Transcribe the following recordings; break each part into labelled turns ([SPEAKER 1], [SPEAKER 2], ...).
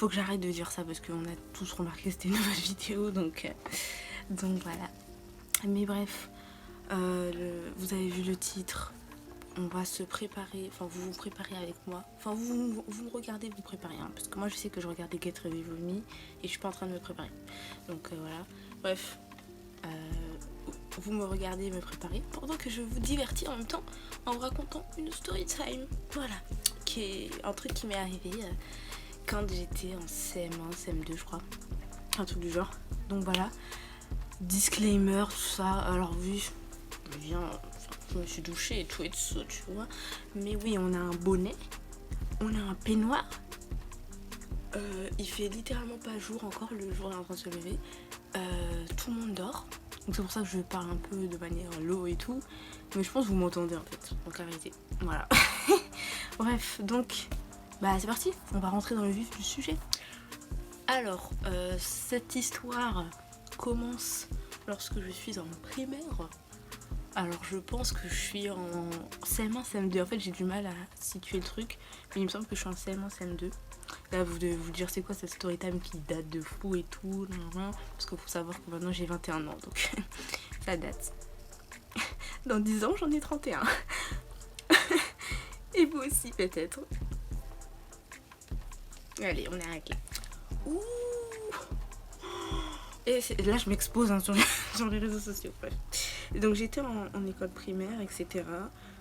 [SPEAKER 1] faut que j'arrête de dire ça parce qu'on a tous remarqué que c'était une nouvelle vidéo, donc voilà. Mais bref, vous avez vu le titre, on va se préparer, enfin vous vous préparez avec moi, enfin vous me regardez, vous préparez, hein, parce que moi je sais que je regardais Get Ready With Me et je suis pas en train de me préparer. Donc voilà, bref, vous me regardez et me préparez pendant que je vous divertis en même temps en vous racontant une story time, voilà, qui est un truc qui m'est arrivé quand j'étais en CM1, CM2 je crois, un truc du genre. Donc voilà, disclaimer, tout ça. Alors oui, je me suis douchée et tout, tu vois. Mais oui, on a un bonnet, on a un peignoir. Il fait littéralement pas jour encore, le jour est en train de se lever. Tout le monde dort. Donc c'est pour ça que je parle un peu de manière low et tout. Mais je pense que vous m'entendez en fait. Donc arrêtez. Voilà. Bref, donc bah c'est parti. On va rentrer dans le vif du sujet. Alors, cette histoire commence lorsque je suis en primaire. Alors je pense que je suis en CM1, CM2. En fait j'ai du mal à situer le truc. Mais il me semble que je suis en CM1, CM2. Là vous devez vous dire c'est quoi cette story time qui date de fou et tout. Parce qu'il faut savoir que maintenant j'ai 21 ans. Donc ça date. Dans 10 ans j'en ai 31. Et vous aussi peut-être. Allez, on arrête là. Ouh. Et là je m'expose hein, sur les réseaux sociaux. Bref. Donc j'étais en école primaire, etc.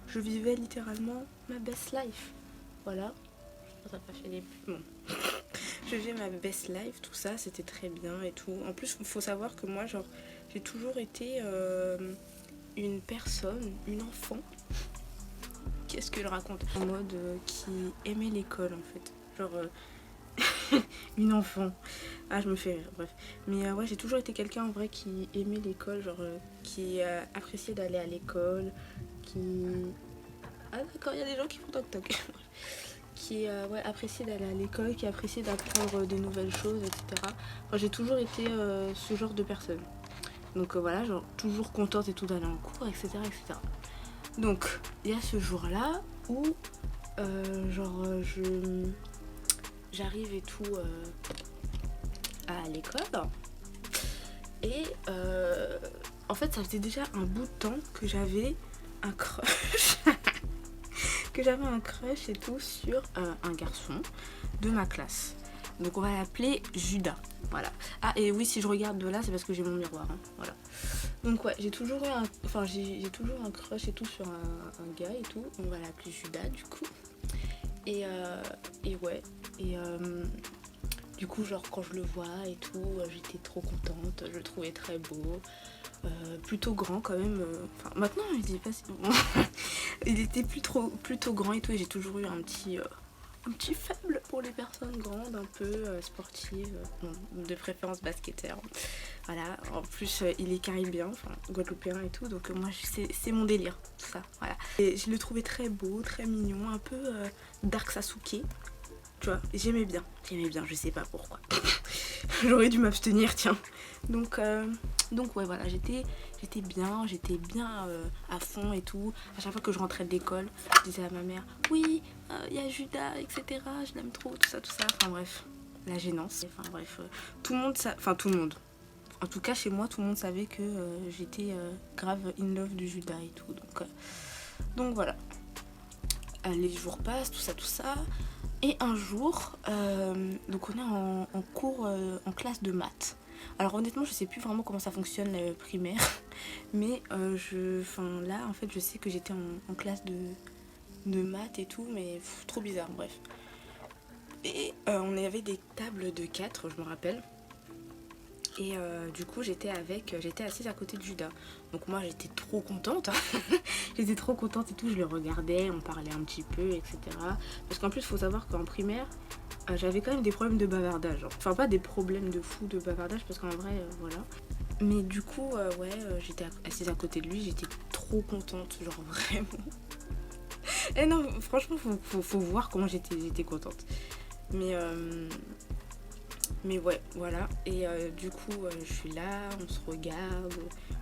[SPEAKER 1] Je vivais littéralement ma best life. Voilà. Ça n'a pas fait les plus. Bon. Je vivais ma best life, tout ça, c'était très bien et tout. En plus, il faut savoir que moi, genre, j'ai toujours été une personne, une enfant. Qu'est-ce que je raconte? En mode qui aimait l'école en fait. Genre. Une enfant. Ah, je me fais rire, bref. Mais ouais, j'ai toujours été quelqu'un en vrai qui aimait l'école, genre qui appréciait d'aller à l'école, qui... Ah d'accord, il y a des gens qui font toc-toc. Qui ouais, appréciait d'aller à l'école, qui appréciait d'apprendre des nouvelles choses, etc. Enfin, j'ai toujours été ce genre de personne. Donc voilà, genre toujours contente et tout d'aller en cours, etc. etc. Donc, il y a ce jour-là où genre j'arrive et tout à l'école et en fait ça faisait déjà un bout de temps que j'avais un crush et tout sur un garçon de ma classe. Donc on va l'appeler Judas. Voilà. Ah et oui, si je regarde de là c'est parce que j'ai mon miroir hein. Voilà. Donc ouais, j'ai toujours un crush et tout sur un gars et tout. On va l'appeler Judas du coup. Et ouais, et du coup genre quand je le vois et tout, j'étais trop contente, je le trouvais très beau, plutôt grand quand même, enfin maintenant il est pas si bon. Il était plutôt grand et tout, et j'ai toujours eu un petit faible pour les personnes grandes, un peu sportives, bon, de préférence basketteur. Voilà, en plus il est caribéen, enfin guadeloupéen et tout, donc moi c'est mon délire, tout ça, voilà. Et je le trouvais très beau, très mignon, un peu dark Sasuke, tu vois, j'aimais bien, je sais pas pourquoi. J'aurais dû m'abstenir, tiens. Donc ouais, voilà, j'étais bien à fond et tout. À chaque fois que je rentrais de l'école, je disais à ma mère, oui, il y a Judas, etc. Je l'aime trop, tout ça. Enfin bref, la gênance. Enfin bref, tout le monde. En tout cas, chez moi, tout le monde savait que j'étais grave in love de Judas et tout. Donc voilà. Les jours passent, tout ça. Et un jour, donc on est en cours, en classe de maths. Alors honnêtement, je sais plus vraiment comment ça fonctionne primaire. Mais là, en fait, je sais que j'étais en classe de maths et tout. Mais trop bizarre, bref. Et on avait des tables de 4, je me rappelle. Et du coup j'étais assise à côté de Judas. Donc moi j'étais trop contente hein. J'étais trop contente et tout, je le regardais, on parlait un petit peu, etc. Parce qu'en plus il faut savoir qu'en primaire j'avais quand même des problèmes de bavardage, enfin pas des problèmes de fou de bavardage parce qu'en vrai voilà. Mais du coup j'étais assise à côté de lui, j'étais trop contente, genre vraiment. Et non franchement faut voir comment j'étais contente. Mais ouais, voilà. Et du coup, je suis là, on se regarde,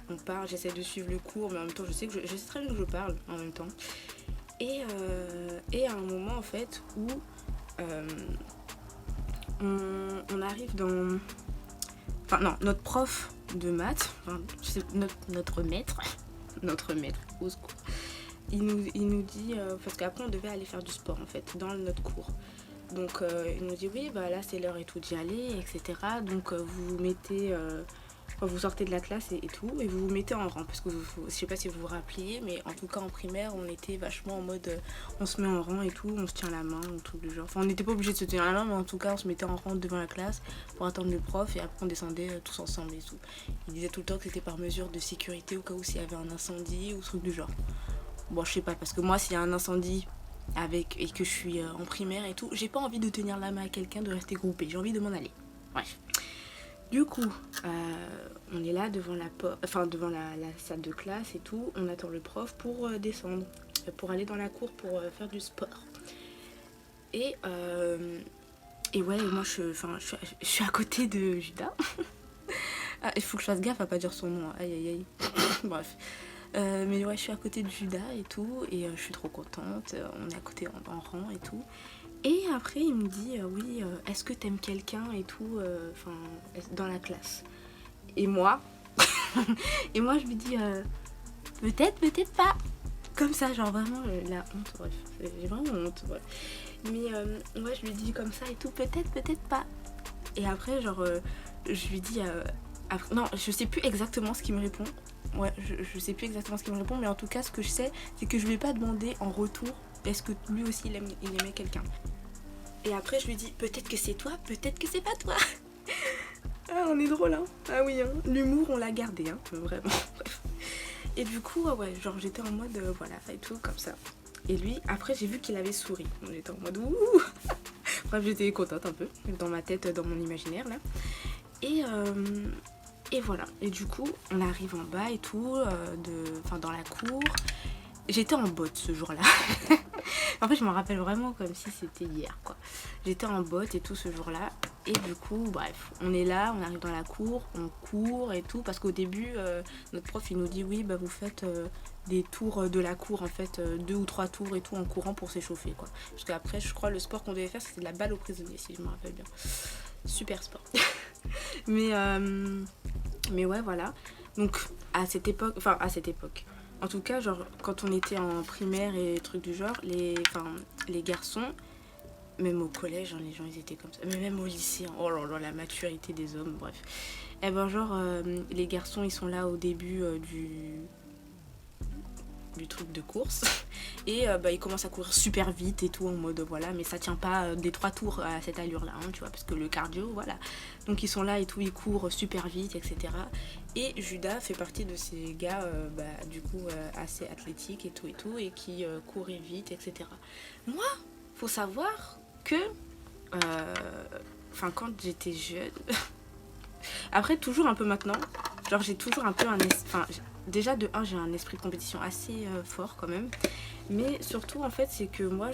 [SPEAKER 1] on parle, j'essaie de suivre le cours, mais en même temps, je sais très bien que je parle en même temps. Et à un moment, en fait, où on arrive dans... Enfin non, notre prof de maths, enfin, notre maître, notre maître, au secours, il nous dit... parce qu'après on devait aller faire du sport en fait, dans notre cours. Donc il nous dit oui, bah là c'est l'heure et tout d'y aller, etc. Donc vous vous mettez... vous sortez de la classe et tout, et vous vous mettez en rang. Parce que je sais pas si vous vous rappeliez, mais en tout cas en primaire, on était vachement en mode on se met en rang et tout, on se tient la main ou tout du genre. Enfin, on n'était pas obligé de se tenir la main, mais en tout cas, on se mettait en rang devant la classe pour attendre le prof et après on descendait tous ensemble et tout. Il disait tout le temps que c'était par mesure de sécurité au cas où s'il y avait un incendie ou truc du genre. Bon, je sais pas, parce que moi, s'il y a un incendie et que je suis en primaire et tout, j'ai pas envie de tenir la main à quelqu'un, de rester groupé. J'ai envie de m'en aller. Bref. Du coup, on est là devant devant la salle de classe et tout. On attend le prof pour descendre, pour aller dans la cour pour faire du sport. Et ouais, moi je suis à côté de Judas. Ah, il faut que je fasse gaffe à pas dire son nom. Aïe aïe aïe. Bref. Mais ouais, je suis à côté de Judas et tout. Et je suis trop contente. On est à côté en rang et tout. Et après, il me dit oui, est-ce que t'aimes quelqu'un et tout, dans la classe. Et moi, je lui dis peut-être, peut-être pas. Comme ça, genre vraiment la honte, bref. J'ai vraiment honte, bref. Mais ouais, je lui dis comme ça et tout, peut-être, peut-être pas. Et après, genre, je lui dis non, je sais plus exactement ce qu'il me répond. Ouais, je sais plus exactement ce qu'il me répond, mais en tout cas, ce que je sais, c'est que je lui ai pas demandé en retour est-ce que lui aussi il aimait quelqu'un. Et après je lui dis peut-être que c'est toi, peut-être que c'est pas toi. Ah, on est drôle hein. Ah oui hein, l'humour on l'a gardé hein, vraiment. Et du coup ouais, genre j'étais en mode voilà et tout comme ça. Et lui après j'ai vu qu'il avait souri. On était en mode ouh. Bref, j'étais contente un peu dans ma tête, dans mon imaginaire là. Et voilà. Et du coup on arrive en bas et tout, dans la cour. J'étais en botte ce jour-là. En fait, je me rappelle vraiment comme si c'était hier, quoi. J'étais en botte et tout ce jour-là. Et du coup, bref, on est là, on arrive dans la cour, on court et tout. Parce qu'au début, notre prof, il nous dit, oui, bah vous faites des tours de la cour, en fait, 2 ou 3 tours et tout en courant pour s'échauffer, quoi. Parce qu'après, je crois, le sport qu'on devait faire, c'était de la balle aux prisonniers, si je me rappelle bien. Super sport. mais ouais, voilà. Donc, à cette époque... En tout cas, genre, quand on était en primaire et trucs du genre, les garçons, même au collège, hein, les gens, ils étaient comme ça. Mais même au lycée, hein, oh là là, la maturité des hommes, bref. Et ben, genre, les garçons, ils sont là au début du truc de course. Et ils commencent à courir super vite et tout, en mode, voilà. Mais ça tient pas des 3 tours à cette allure-là, hein, tu vois, parce que le cardio, voilà. Donc, ils sont là et tout, ils courent super vite, etc. Et Judas fait partie de ces gars, du coup, assez athlétiques et tout, et qui couraient vite, etc. Moi, faut savoir que, quand j'étais jeune, après, toujours un peu maintenant, genre, j'ai toujours un peu déjà, de 1, j'ai un esprit de compétition assez fort, quand même. Mais surtout, en fait, c'est que moi,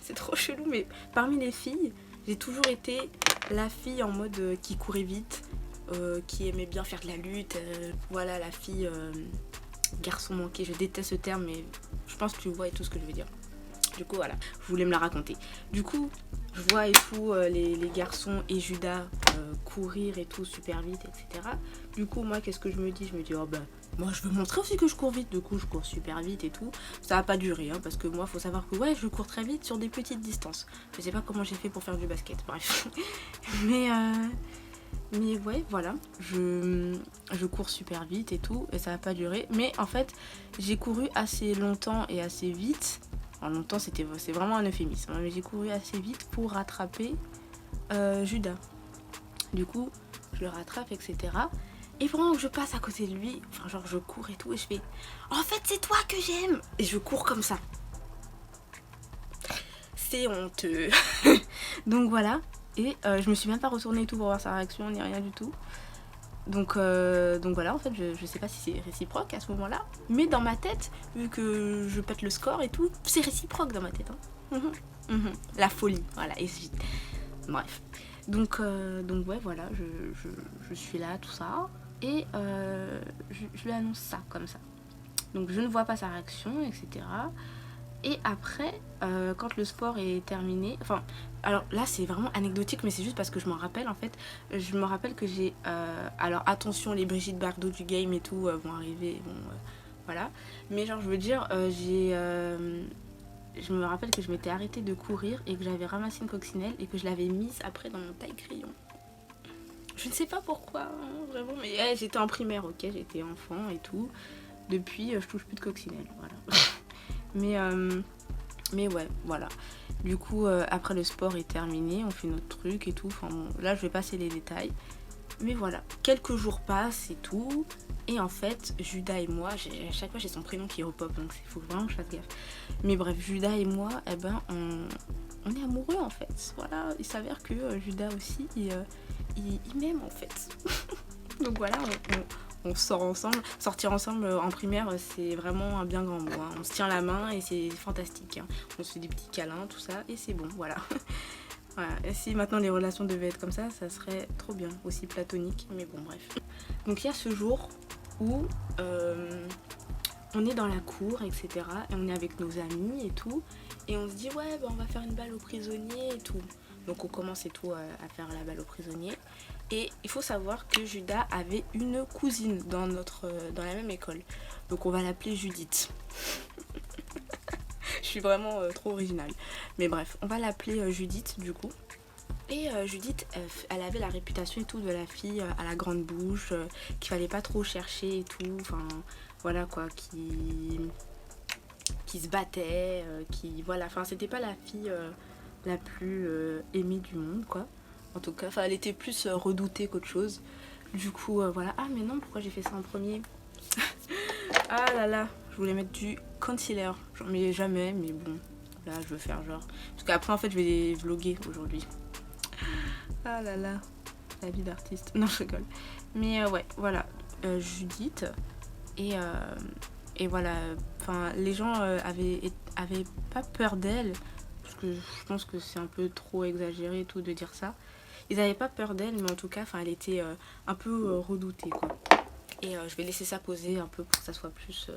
[SPEAKER 1] c'est trop chelou, mais parmi les filles, j'ai toujours été la fille en mode qui courait vite, qui aimait bien faire de la lutte, voilà la fille garçon manqué, je déteste ce terme mais je pense que tu vois et tout ce que je veux dire. Du coup voilà, je voulais me la raconter. Du coup, je vois et tout les garçons et Judas courir et tout super vite, etc. Du coup moi qu'est-ce que je me dis? Je me dis moi je veux montrer aussi que je cours vite, du coup je cours super vite et tout. Ça va pas durer hein, parce que moi faut savoir que ouais je cours très vite sur des petites distances. Je sais pas comment j'ai fait pour faire du basket, bref. mais ouais voilà, je cours super vite et tout et ça va pas durer. Mais en fait j'ai couru assez longtemps et assez vite. En longtemps c'est vraiment un euphémisme, mais j'ai couru assez vite pour rattraper Judas. Du coup je le rattrape etc. Et pendant que je passe à côté de lui, je cours et tout, et je fais en fait c'est toi que j'aime. Et je cours comme ça. C'est honteux. Donc voilà. Et je me suis même pas retournée et tout pour voir sa réaction, ni rien du tout. Donc voilà, en fait, je sais pas si c'est réciproque à ce moment-là. Mais dans ma tête, vu que je pète le score et tout, c'est réciproque dans ma tête. Hein. La folie, voilà, et vite. Bref. Donc ouais, voilà, je suis là, tout ça. Et je lui annonce ça, comme ça. Donc je ne vois pas sa réaction, etc. Et après, quand le sport est terminé, enfin, alors là c'est vraiment anecdotique, mais c'est juste parce que je m'en rappelle en fait. Je me rappelle que j'ai, alors attention, les Brigitte Bardot du game et tout vont arriver, bon, voilà. Mais genre je veux dire, je me rappelle que je m'étais arrêtée de courir et que j'avais ramassé une coccinelle et que je l'avais mise après dans mon taille-crayon. Je ne sais pas pourquoi, hein, vraiment, mais j'étais en primaire, ok, j'étais enfant et tout. Depuis, je touche plus de coccinelle, voilà. mais, mais ouais, voilà. Du coup, après le sport est terminé, on fait notre truc et tout. Enfin bon, là, je vais passer les détails. Mais voilà, quelques jours passent et tout. Et en fait, Judas et moi, à chaque fois j'ai son prénom qui repop, donc il faut vraiment que je fasse gaffe. Mais bref, Judas et moi, eh ben, on est amoureux en fait. Voilà, il s'avère que Judas aussi, il m'aime en fait. Donc voilà, on sort ensemble. Sortir ensemble en primaire, c'est vraiment un bien grand mot, hein. On se tient la main et c'est fantastique, hein. On se fait des petits câlins, tout ça, et c'est bon, voilà. Voilà. Et si maintenant les relations devaient être comme ça serait trop bien, aussi platonique, mais bon, bref. Donc il y a ce jour où on est dans la cour, etc. Et on est avec nos amis et tout. Et on se dit, ouais, bah, on va faire une balle aux prisonniers et tout. Donc on commence et tout à faire la balle aux prisonniers. Et il faut savoir que Judas avait une cousine dans la même école. Donc on va l'appeler Judith. Je suis vraiment trop originale. Mais bref, on va l'appeler Judith du coup. Et Judith, elle avait la réputation et tout de la fille à la grande bouche, qu'il fallait pas trop chercher et tout. Enfin, voilà quoi, qui se battait, qui... Voilà, enfin, c'était pas la fille la plus aimée du monde, quoi. En tout cas, enfin, elle était plus redoutée qu'autre chose. Du coup, voilà. Ah, mais non, pourquoi j'ai fait ça en premier? Ah là là, je voulais mettre du concealer. J'en mets jamais, mais bon, là, je veux faire genre. Parce qu'après, en fait, je vais vlogger aujourd'hui. Ah là là, la vie d'artiste. Non, je rigole. Mais ouais, voilà, Judith. Et voilà, enfin, les gens avaient pas peur d'elle. Parce que je pense que c'est un peu trop exagéré et tout de dire ça. Ils avaient pas peur d'elle, mais en tout cas, enfin, elle était un peu redoutée, quoi. Et je vais laisser ça poser un peu pour que ça soit plus...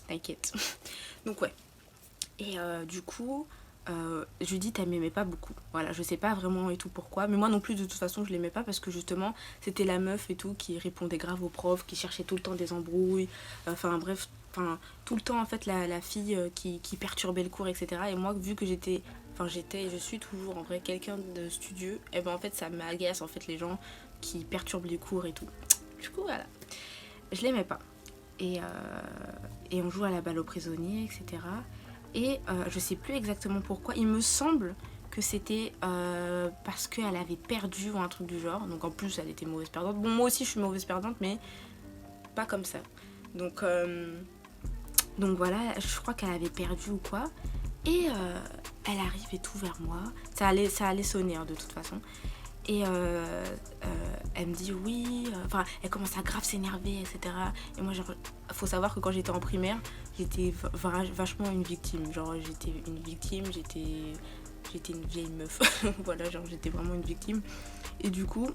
[SPEAKER 1] T'inquiète. Donc ouais. Et du coup, Judith, elle m'aimait pas beaucoup. Voilà, je sais pas vraiment et tout pourquoi. Mais moi non plus, de toute façon, je l'aimais pas parce que justement, c'était la meuf et tout qui répondait grave aux profs, qui cherchait tout le temps des embrouilles. Enfin bref, tout le temps, en fait, la fille qui perturbait le cours, etc. Et moi, vu que j'étais et je suis toujours en vrai quelqu'un de studieux, et ben en fait, ça m'agace en fait les gens qui perturbent les cours et tout. Du coup, voilà. Je l'aimais pas. Et on joue à la balle aux prisonniers, etc. Et je sais plus exactement pourquoi. Il me semble que c'était parce qu'elle avait perdu ou un truc du genre. Donc en plus, elle était mauvaise perdante. Bon, moi aussi, je suis mauvaise perdante, mais pas comme ça. Donc voilà, je crois qu'elle avait perdu ou quoi. Et elle arrive et tout vers moi. Ça allait sonner hein, de toute façon. Et elle me dit oui, enfin elle commence à grave s'énerver, etc. Et moi genre, faut savoir que quand j'étais en primaire, j'étais vachement une victime. Genre j'étais une victime, j'étais une vieille meuf. Voilà, genre j'étais vraiment une victime. Et du coup,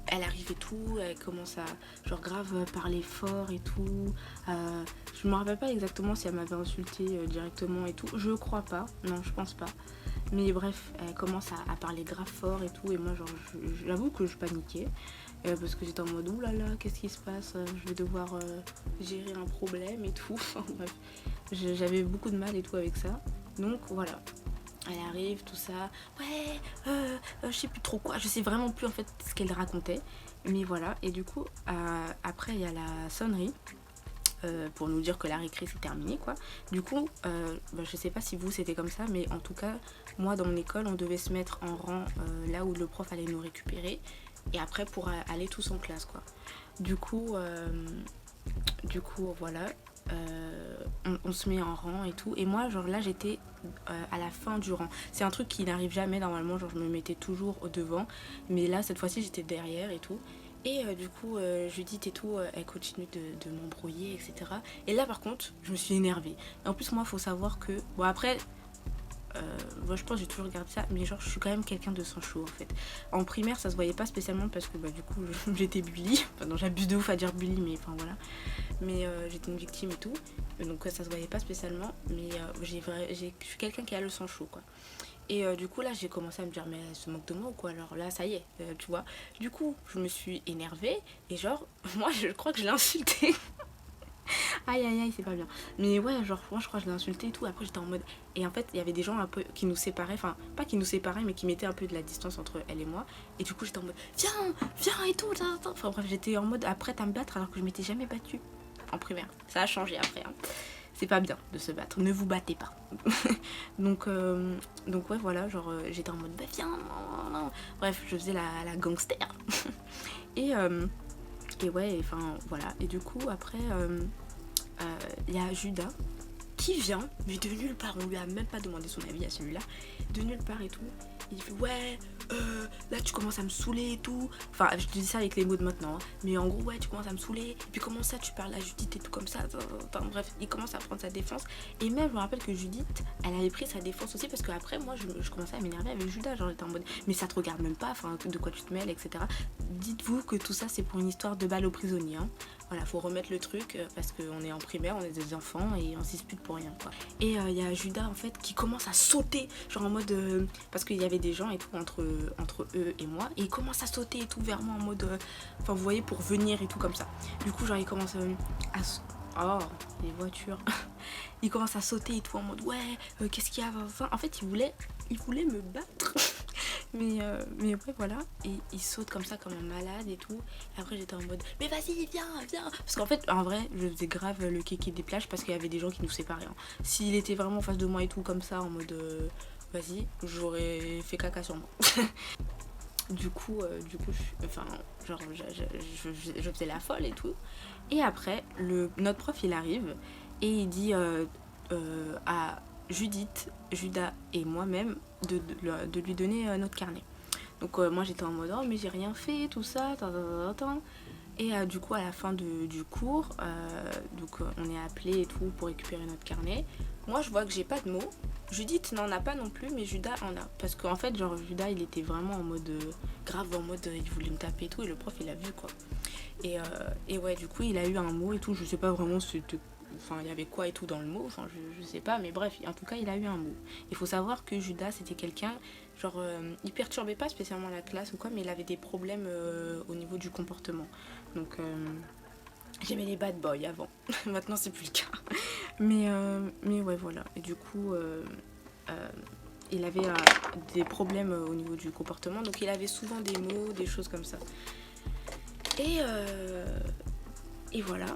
[SPEAKER 1] elle arrive et tout, elle commence à genre grave parler fort et tout. Je me rappelle pas exactement si elle m'avait insulté directement et tout. Je crois pas, non je pense pas. Mais bref, elle commence à parler grave fort et tout. Et moi genre j'avoue que je paniquais. Parce que j'étais en mode oulala, qu'est-ce qui se passe? Je vais devoir gérer un problème et tout. Enfin bref, j'avais beaucoup de mal et tout avec ça. Donc voilà. Elle arrive, tout ça, ouais, je sais plus trop quoi, je sais vraiment plus en fait ce qu'elle racontait. Mais voilà, et du coup, après il y a la sonnerie pour nous dire que la récré c'est terminé quoi. Du coup, je sais pas si vous c'était comme ça, mais en tout cas, moi dans mon école, on devait se mettre en rang là où le prof allait nous récupérer. Et après pour aller tous en classe quoi. Du coup voilà. On se met en rang et tout. Et moi, genre là, j'étais à la fin du rang. C'est un truc qui n'arrive jamais normalement. Genre, je me mettais toujours au devant. Mais là, cette fois-ci, j'étais derrière et tout. Et du coup, Judith et tout, elle continue de m'embrouiller, etc. Et là, par contre, je me suis énervée. Et en plus, moi, il faut savoir que... Bon, après, moi je pense que j'ai toujours regardé ça, mais genre je suis quand même quelqu'un de sang chaud en fait. En primaire ça se voyait pas spécialement parce que du coup j'étais bully, enfin non j'abuse de ouf à dire bully mais enfin voilà. Mais j'étais une victime et tout, donc ça se voyait pas spécialement, mais je suis quelqu'un qui a le sang chaud quoi. Et du coup là j'ai commencé à me dire mais elle se moque de moi ou quoi, alors là ça y est, tu vois. Du coup je me suis énervée et genre moi je crois que je l'ai insultée. Aïe aïe aïe, c'est pas bien. Mais ouais, genre, moi je crois que je l'ai insulté et tout. Après, j'étais en mode. Et en fait, il y avait des gens un peu qui nous séparaient. Enfin, pas qui nous séparaient, mais qui mettaient un peu de la distance entre elle et moi. Et du coup, j'étais en mode viens, viens et tout. Enfin, bref, j'étais en mode prête à me battre alors que je m'étais jamais battue en primaire. Ça a changé après. Hein. C'est pas bien de se battre. Ne vous battez pas. donc ouais, voilà. Genre, j'étais en mode bah viens. Non. Bref, je faisais la gangster. Et ouais, enfin voilà. Et du coup, après. Y a Judas qui vient, mais de nulle part, on lui a même pas demandé son avis à celui-là, de nulle part et tout. Il fait ouais, là tu commences à me saouler et tout. Enfin, je te dis ça avec les mots de maintenant, hein. Mais en gros, ouais, tu commences à me saouler. Et puis comment ça, tu parles à Judith et tout comme ça. Enfin, bref, il commence à prendre sa défense. Et même, je me rappelle que Judith, elle avait pris sa défense aussi parce qu'après, moi, je commençais à m'énerver avec Judas. Genre, j'étais en mode, mais ça te regarde même pas, enfin, de quoi tu te mêles, etc. Dites-vous que tout ça, c'est pour une histoire de balle aux prisonniers, hein. Voilà, faut remettre le truc parce qu'on est en primaire, on est des enfants et on se dispute pour rien quoi. Et il y a Judas en fait qui commence à sauter, genre en mode parce qu'il y avait des gens et tout entre eux et moi, et il commence à sauter et tout vers moi en mode enfin vous voyez pour venir et tout comme ça. Du coup genre il commence oh les voitures. Il commence à sauter et tout en mode ouais qu'est-ce qu'il y a, enfin, en fait il voulait me battre. Mais après voilà, et il saute comme ça comme un malade et tout. Et après j'étais en mode mais vas-y viens. Parce qu'en fait en vrai je faisais grave le kéké des plages parce qu'il y avait des gens qui nous séparaient, hein. S'il était vraiment en face de moi et tout comme ça en mode vas-y, j'aurais fait caca sur moi. du coup enfin genre je faisais la folle et tout. Et après notre prof il arrive et il dit à Judith, Judas et moi-même de lui donner notre carnet. Donc moi j'étais en mode oh mais j'ai rien fait, tout ça, et du coup à la fin du cours, donc on est appelé et tout pour récupérer notre carnet. Moi je vois que j'ai pas de mots, Judith n'en a pas non plus, mais Judas en a. Parce qu'en fait genre Judas il était vraiment en mode grave en mode il voulait me taper et tout, et le prof il a vu quoi. Et ouais du coup il a eu un mot et tout, je sais pas vraiment si c'était enfin il y avait quoi et tout dans le mot, enfin je sais pas, mais bref en tout cas il a eu un mot. Il faut savoir que Judas c'était quelqu'un genre il perturbait pas spécialement la classe ou quoi, mais il avait des problèmes au niveau du comportement. Donc j'aimais les bad boys avant. Maintenant c'est plus le cas. Mais ouais voilà, et du coup il avait des problèmes au niveau du comportement, donc il avait souvent des mots, des choses comme ça. Et voilà,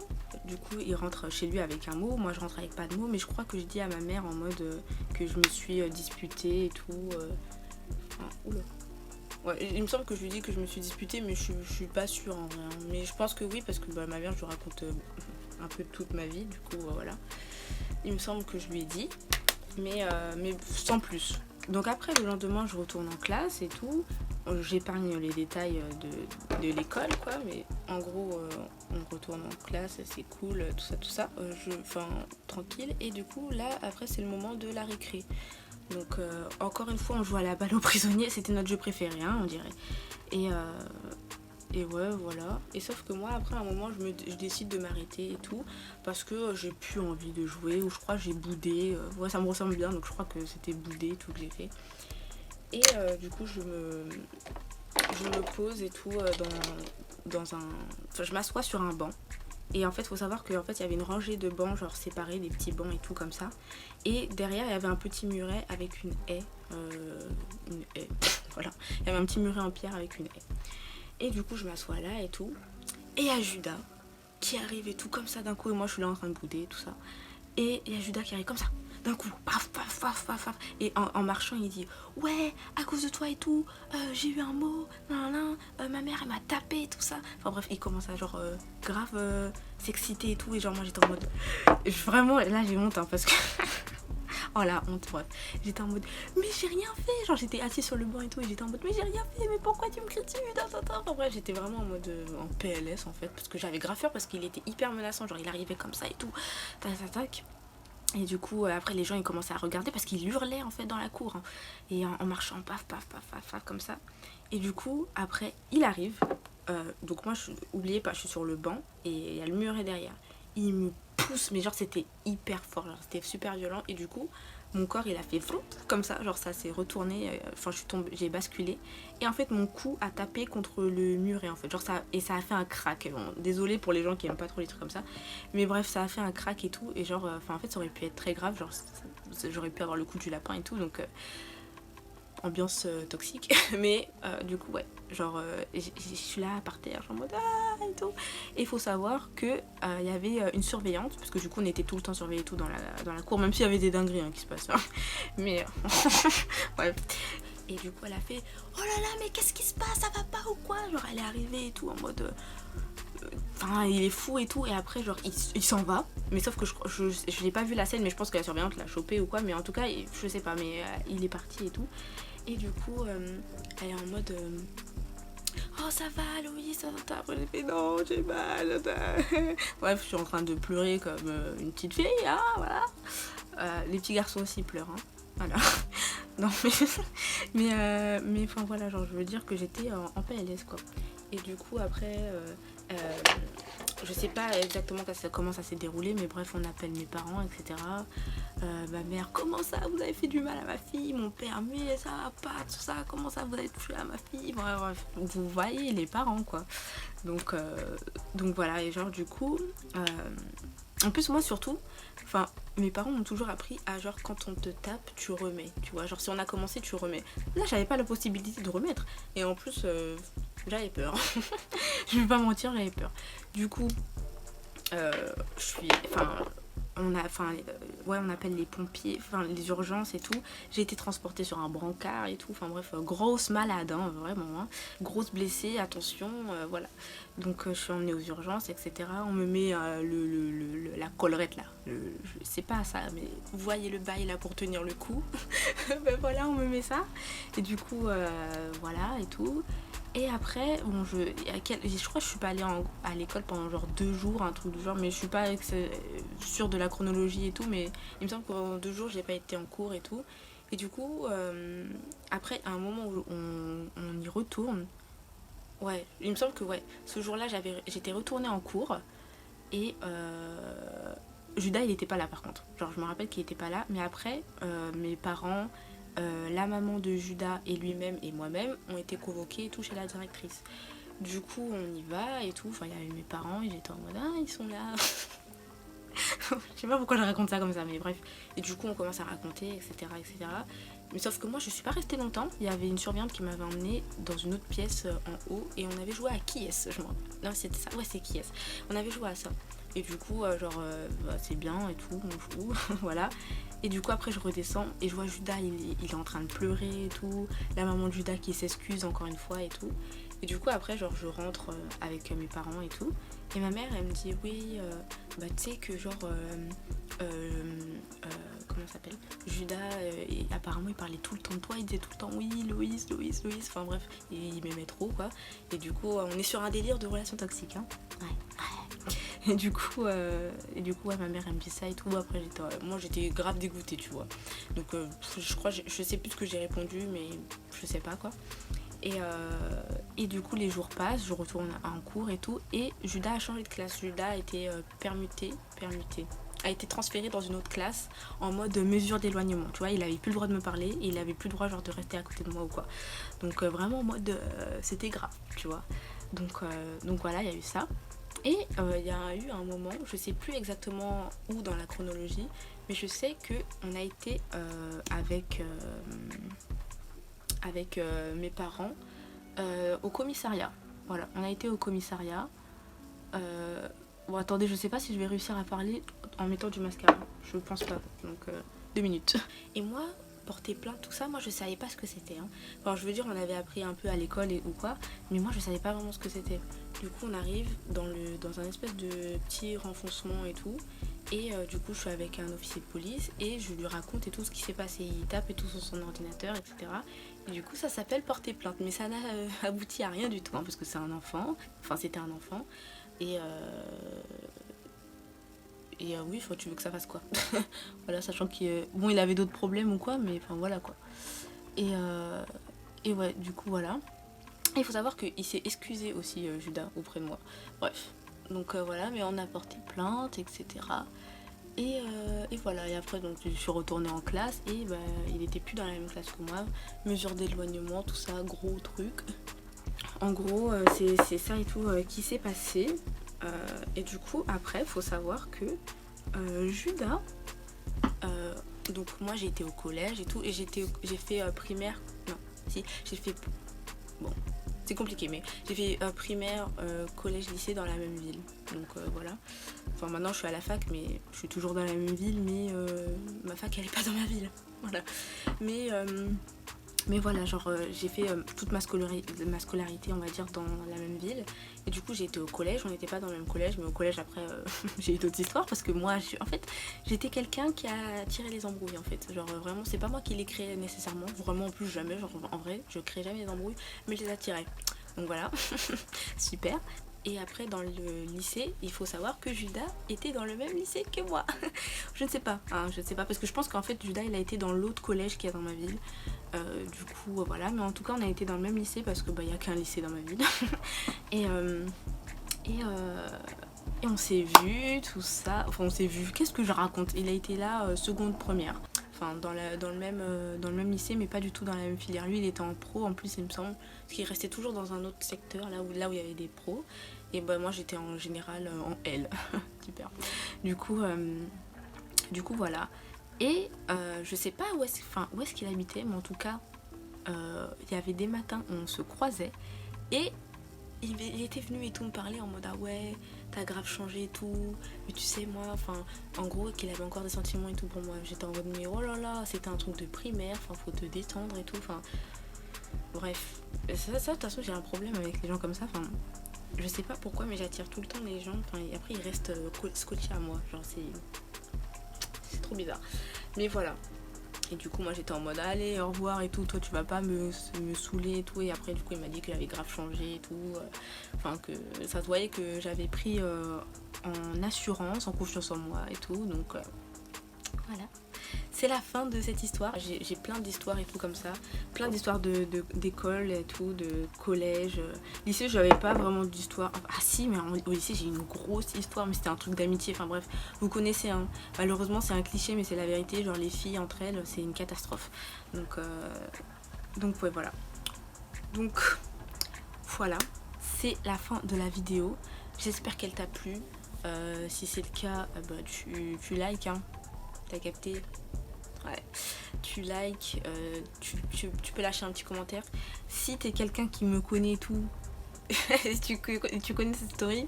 [SPEAKER 1] du coup il rentre chez lui avec un mot, moi je rentre avec pas de mots, mais je crois que je dis à ma mère en mode que je me suis disputée et tout. Oula. Ouais, il me semble que je lui dis que je me suis disputée, mais je suis pas sûre en vrai. Hein. Mais je pense que oui, parce que ma mère, je lui raconte un peu toute ma vie, du coup voilà. Il me semble que je lui ai dit, mais sans plus. Donc après le lendemain je retourne en classe et tout. J'épargne les détails de l'école quoi, mais en gros on retourne en classe, c'est cool, tout ça, tranquille. Et du coup là après c'est le moment de la récré. Donc encore une fois on joue à la balle aux prisonniers, c'était notre jeu préféré hein, on dirait. Et ouais voilà. Et sauf que moi après à un moment je décide de m'arrêter et tout, parce que j'ai plus envie de jouer, ou je crois que j'ai boudé, ouais ça me ressemble bien, donc je crois que c'était boudé tout que j'ai fait. Et du coup je me pose et tout dans un... Enfin je m'assois sur un banc. Et en fait, il faut savoir qu'en fait, il y avait une rangée de bancs, genre séparés, des petits bancs et tout comme ça. Et derrière, il y avait un petit muret avec une haie. Voilà. Il y avait un petit muret en pierre avec une haie. Et du coup, je m'assois là et tout. Et il y a Judas qui arrive et tout comme ça d'un coup. Et moi, je suis là en train de bouder, tout ça. Et il y a Judas qui arrive comme ça, d'un coup, paf, paf, paf, paf, paf. Et en marchant, il dit ouais, à cause de toi et tout, j'ai eu un mot, ma mère elle m'a tapé, tout ça. Enfin bref, il commence à genre grave s'exciter et tout. Et genre, moi j'étais en mode. Vraiment, là j'ai honte, hein, parce que. Oh la honte, bref. J'étais en mode mais j'ai rien fait. Genre, j'étais assise sur le banc et tout. Et j'étais en mode mais j'ai rien fait, mais pourquoi tu me critiques. Enfin bref, j'étais vraiment en mode en PLS en fait. Parce que j'avais grave peur, parce qu'il était hyper menaçant. Genre, il arrivait comme ça et tout. Tac, tac, tac. Et du coup, après, les gens, ils commençaient à regarder parce qu'il hurlait, en fait, dans la cour. Hein. Et en marchant, paf, paf, paf, paf, paf, comme ça. Et du coup, après, il arrive. Donc moi, oubliez pas, je suis sur le banc et il y a le muret derrière. Il me pousse, mais genre, c'était hyper fort. Genre, c'était super violent. Et du coup, mon corps, il a fait floup, comme ça. Genre, ça s'est retourné. Enfin, je suis tombée, j'ai basculé. Et en fait, mon cou a tapé contre le muret, en fait. Genre, et ça a fait un crack. Bon, désolée pour les gens qui aiment pas trop les trucs comme ça. Mais bref, ça a fait un crack et tout. Et genre, en fait, ça aurait pu être très grave. Genre, j'aurais pu avoir le coup du lapin et tout. Donc, ambiance toxique. Mais du coup, ouais. Genre, je suis là par terre, genre en mode ah et tout. Et il faut savoir que il y avait une surveillante. Parce que du coup, on était tout le temps surveillés et tout dans la cour. Même s'il y avait des dingueries qui se passent. Hein. Mais, bref. Et du coup, elle a fait oh là là, mais qu'est-ce qui se passe, ça va pas ou quoi? Genre, elle est arrivée et tout en mode enfin, il est fou et tout. Et après, genre, il s'en va. Mais sauf que je n'ai pas vu la scène, mais je pense que la surveillante l'a chopé ou quoi. Mais en tout cas, je sais pas, mais il est parti et tout. Et du coup, elle est en mode oh, ça va, Louis, ça va. Après, j'ai fait non, j'ai mal. Bref, je suis en train de pleurer comme une petite fille, hein, voilà. Les petits garçons aussi pleurent, hein. Voilà. Non, mais enfin voilà, genre je veux dire que j'étais en PLS quoi. Et du coup après, euh, je sais pas exactement comment ça s'est déroulé, mais bref, on appelle mes parents, etc. Ma mère, comment ça, vous avez fait du mal à ma fille? Mon père, mais ça va pas, tout ça, comment ça, vous avez touché à ma fille? Bref, vous voyez les parents quoi. Donc voilà, et genre du coup, en plus moi surtout, enfin mes parents m'ont toujours appris à genre quand on te tape tu remets, tu vois, genre si on a commencé tu remets. Là j'avais pas la possibilité de remettre et en plus j'avais peur. Je vais pas mentir, j'avais peur. Du coup, je suis, enfin on appelle les pompiers, enfin les urgences et tout. J'ai été transportée sur un brancard et tout, enfin bref, grosse malade, hein, vraiment, hein. Grosse blessée, attention, voilà. Donc je suis emmenée aux urgences, etc. On me met la collerette là, je sais pas ça, mais vous voyez le bail là pour tenir le coup. Ben voilà, on me met ça. Et du coup, voilà et tout. Et après, bon, je crois que je suis pas allée à l'école pendant genre 2 jours, un truc du genre, mais je suis pas sûre de la chronologie et tout, mais il me semble que pendant 2 jours, j'ai pas été en cours et tout. Et du coup, après, à un moment où on y retourne, ouais, il me semble que ouais, ce jour-là, j'étais retournée en cours et Judas, il était pas là par contre. Genre, je me rappelle qu'il était pas là, mais après, mes parents, la maman de Judas et lui-même et moi-même ont été convoqués et tout chez la directrice. Du coup, on y va et tout. Enfin, il y avait mes parents et j'étais en mode ah, ils sont là. Je sais pas pourquoi je raconte ça comme ça, mais bref. Et du coup, on commence à raconter, etc., etc. Mais sauf que moi, je suis pas restée longtemps. Il y avait une surveillante qui m'avait emmenée dans une autre pièce en haut et on avait joué à qui est-ce, non, c'était ça. Ouais, c'est qui est-ce. On avait joué à ça. Et du coup, bah, c'est bien et tout, on joue, voilà. Et du coup, après, je redescends et je vois Judas, il est en train de pleurer et tout. La maman de Judas qui s'excuse encore une fois et tout. Et du coup, après, genre, je rentre avec mes parents et tout. Et ma mère, elle me dit, oui, bah, tu sais que, genre, comment ça s'appelle? Judas, apparemment, il parlait tout le temps de toi. Il disait tout le temps, oui, Loïs, Loïs, Loïs. Enfin, bref, il m'aimait trop, quoi. Et du coup, on est sur un délire de relation toxique, hein. Ouais. Et du coup, ouais, ma mère elle me dit ça et tout. Après, moi j'étais grave dégoûtée, tu vois. Donc, je crois, je sais plus ce que j'ai répondu, mais je sais pas quoi. Et du coup, les jours passent, je retourne en cours et tout. Et Judas a changé de classe. Judas a été a été transféré dans une autre classe en mode mesure d'éloignement. Tu vois, il avait plus le droit de me parler et il avait plus le droit genre de rester à côté de moi ou quoi. Donc, vraiment en mode c'était grave, tu vois. Donc voilà, il y a eu ça. Et il y a eu un moment, je sais plus exactement où dans la chronologie, mais je sais qu'on a été avec mes parents au commissariat. Voilà, on a été au commissariat. Bon, attendez, je sais pas si je vais réussir à parler en mettant du mascara. Je pense pas. Donc, 2 minutes. Et moi, porter plainte, tout ça, moi je savais pas ce que c'était. Hein. Enfin, je veux dire, on avait appris un peu à l'école ou quoi, mais moi je savais pas vraiment ce que c'était. Du coup, on arrive dans un espèce de petit renfoncement et tout. Et du coup, je suis avec un officier de police et je lui raconte et tout ce qui s'est passé. Il tape et tout sur son ordinateur, etc. Et du coup, ça s'appelle porter plainte. Mais ça n'a abouti à rien du tout, hein, parce que c'est un enfant. Enfin, c'était un enfant. Et Et oui, enfin, tu veux que ça fasse quoi? Voilà, sachant qu'il bon, il avait d'autres problèmes ou quoi, mais enfin voilà quoi. Et ouais, du coup voilà. Il faut savoir qu'il s'est excusé aussi, Judas, auprès de moi. Bref, donc voilà, mais on a porté plainte, etc. Et voilà, et après donc je suis retournée en classe et bah, il était plus dans la même classe que moi. Mesure d'éloignement, tout ça, gros truc. En gros, c'est ça et tout qui s'est passé. Et du coup, après, faut savoir que Judas, donc moi j'ai été au collège et tout, et j'ai fait primaire. Non, si, j'ai fait. Bon, c'est compliqué, mais j'ai fait primaire, collège, lycée dans la même ville. Donc voilà. Enfin, maintenant je suis à la fac, mais je suis toujours dans la même ville, mais ma fac elle est pas dans ma ville. Voilà. Mais voilà, genre j'ai fait toute ma scolarité, on va dire, dans la même ville. Et du coup, j'ai été au collège, on n'était pas dans le même collège, mais au collège, après, j'ai eu d'autres histoires parce que moi, en fait, j'étais quelqu'un qui a tiré les embrouilles, en fait. Genre vraiment, c'est pas moi qui les créais nécessairement, vraiment en plus, jamais. Genre en vrai, je crée jamais les embrouilles, mais je les attirais. Donc voilà, super. Et après, dans le lycée, il faut savoir que Judas était dans le même lycée que moi. Je ne sais pas, hein, je ne sais pas, parce que je pense qu'en fait, Judas, il a été dans l'autre collège qu'il y a dans ma ville. Du coup, voilà, mais en tout cas, on a été dans le même lycée parce que bah, y a qu'un lycée dans ma ville. et, euh, et, euh, et on s'est vu, tout ça. Enfin, on s'est vu, qu'est-ce que je raconte? Il a été là, seconde, première. Enfin, dans le même lycée, mais pas du tout dans la même filière. Lui, il était en pro, en plus, il me semble. Parce qu'il restait toujours dans un autre secteur, là où il y avait des pros. Et bah, moi, j'étais en général en L. Super. Du coup, voilà. Et je sais pas où est-ce qu'il habitait, mais en tout cas, il y avait des matins où on se croisait. Et il était venu et tout me parler en mode ah ouais, t'as grave changé et tout. Mais tu sais, moi, enfin, en gros, qu'il avait encore des sentiments et tout pour moi. J'étais en mode mais oh là là, c'était un truc de primaire, enfin, faut te détendre et tout. Enfin, bref. Ça, de toute façon, j'ai un problème avec les gens comme ça. Enfin, je sais pas pourquoi, mais j'attire tout le temps les gens. Enfin, et après, ils restent scotchés à moi. Genre, c'est trop bizarre. Mais voilà. Et du coup, moi j'étais en mode allez, au revoir et tout, toi tu vas pas me saouler et tout. Et après, du coup, il m'a dit qu'il avait grave changé et tout. Enfin, que ça se voyait que j'avais pris en assurance, en confiance en moi et tout. Donc voilà. C'est la fin de cette histoire. J'ai plein d'histoires et tout comme ça. Plein d'histoires d'école et tout, de collège. Lycée, j'avais pas vraiment d'histoire. Ah si, mais au lycée, j'ai une grosse histoire, mais c'était un truc d'amitié. Enfin bref, vous connaissez, hein. Malheureusement, c'est un cliché, mais c'est la vérité. Genre, les filles entre elles, c'est une catastrophe. Donc ouais, voilà. Donc, voilà. C'est la fin de la vidéo. J'espère qu'elle t'a plu. Si c'est le cas, bah, tu likes, hein. T'as capté? Ouais, tu likes, tu peux lâcher un petit commentaire. Si t'es quelqu'un qui me connaît et tout, tu connais cette story,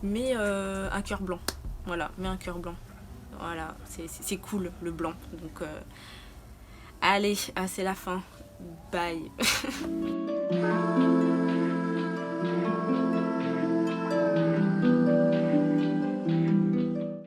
[SPEAKER 1] mets un cœur blanc. Voilà, mets un cœur blanc. Voilà, c'est cool le blanc. Donc, allez, c'est la fin. Bye.